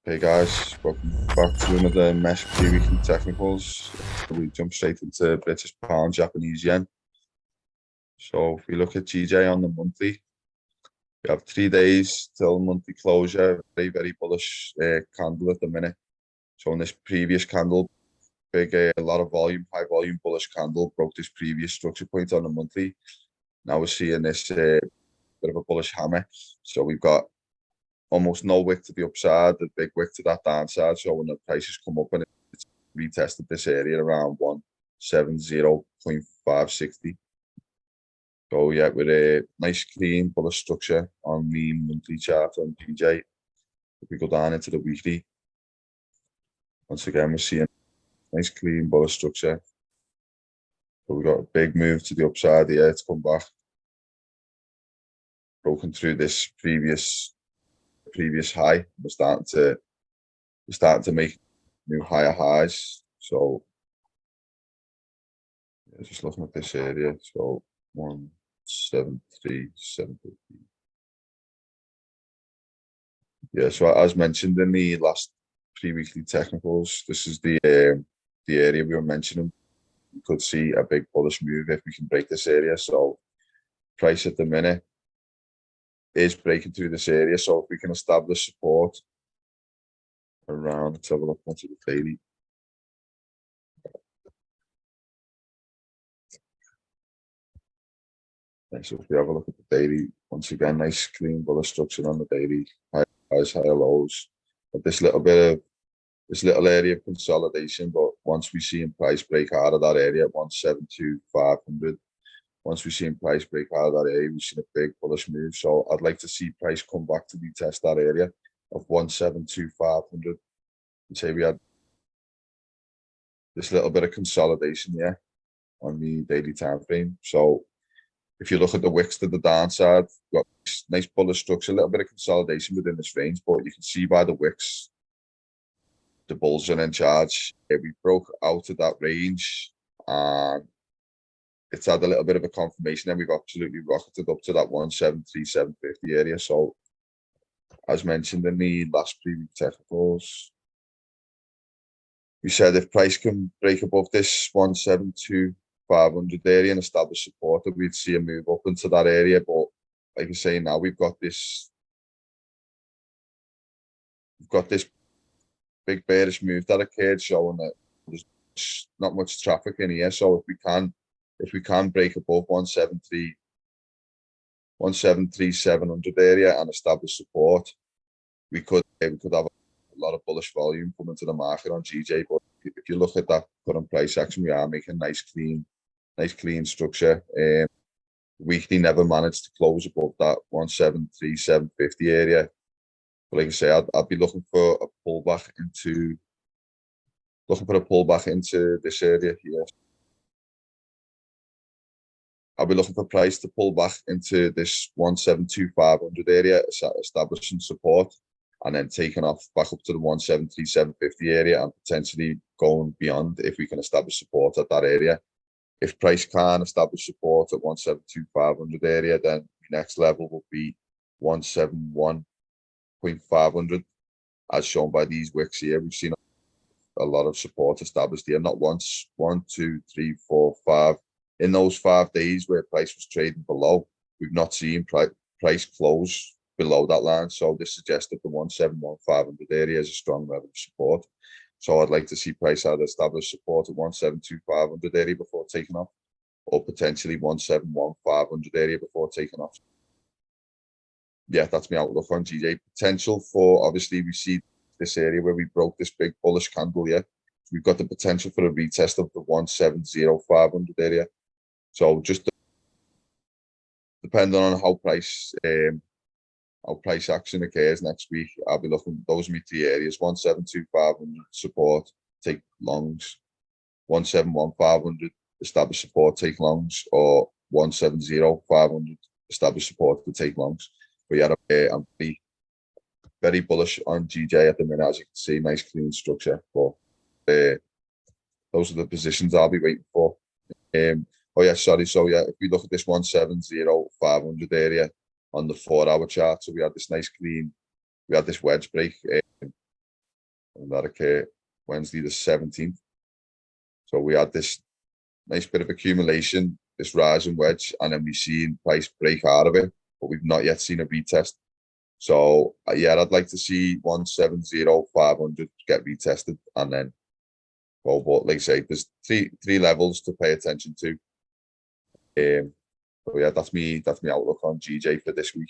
Hey guys, welcome back to another Mesh Weekly Technicals. We jump straight into British pound, Japanese yen. So if we look at GJ on the monthly, we have 3 days till monthly closure. Very bullish candle at the minute. So in this previous candle, a lot of volume, high volume bullish candle broke this previous structure point on the monthly. Now we're seeing this bit of a bullish hammer. So we've got almost no wick to the upside, the big wick to that downside. So when the prices come up and it's retested this area around 170.560. So yeah, with a nice clean bullish structure on the monthly chart on GJ. If we go down into the weekly, once again we're seeing nice clean bullish structure. So we got a big move to the upside here. It's come back, broken through this previous high. We're starting to make new higher highs. So yeah, just looking at this area, so 173.750. Yeah, so as mentioned in the last pre-weekly technicals, this is the area we were mentioning. We could see a big bullish move if we can break this area. So price at the minute is breaking through this area. So if we can establish support around, let's have a look onto the daily. So if we have a look at the daily, once again, nice clean bullish structure on the daily, high highs, higher lows. But this little area of consolidation, but once we see price break out of that area at 172,500, once we see price break out of that area, we've seen a big bullish move. So I'd like to see price come back to retest that area of 172,500. And say we had this little bit of consolidation here on the daily time frame. So if you look at the wicks to the downside, got nice bullish structure, a little bit of consolidation within this range, but you can see by the wicks, the bulls are in charge. We broke out of that range and it's had a little bit of a confirmation and we've absolutely rocketed up to that 173,750 area. So as mentioned in the last previous technicals, we said if price can break above this 172,500 area and establish support, that we'd see a move up into that area. But like I say, now we've got this big bearish move that occurred, showing that there's not much traffic in here. So if we can break above 173,700 area and establish support, we could have a lot of bullish volume coming to the market on GJ. But if you look at that current price action, we are making nice clean structure. Weekly never managed to close above that 173,750 area. But like I say, I'd be looking for a pullback into this area here. I'll be looking for price to pull back into this 172,500 area, establishing support, and then taking off back up to the 173,750 area and potentially going beyond if we can establish support at that area. If price can establish support at 172,500 area, then the next level will be 171,500, as shown by these wicks here. We've seen a lot of support established here, not once, 1, 2, 3, 4, 5. In those 5 days where price was trading below, we've not seen price close below that line. So this suggests that the 171,500 area is a strong level of support. So I'd like to see price either establish support at 172,500 area before taking off, or potentially 171,500 area before taking off. Yeah, that's my outlook on GJ. Potential for, obviously, we see this area where we broke this big bullish candle here. We've got the potential for a retest of the 170,500 area. So just depending on how price action occurs next week, I'll be looking at those three areas: 172,500 support, take longs; 171,500 establish support, take longs; or 170,500 establish support to take longs. But yeah, I'm very bullish on GJ at the minute, as you can see. Nice clean structure. But those are the positions I'll be waiting for. Oh yeah, sorry. So yeah, if we look at this 170,500 area on the 4-hour chart, so we had this nice clean, we had this wedge break and that occurred Wednesday the 17th. So we had this nice bit of accumulation, this rising wedge, and then we've seen price break out of it, but we've not yet seen a retest. So yeah, I'd like to see 170,500 get retested and then go. But like I say, there's three levels to pay attention to. But yeah, that's me outlook on GJ for this week.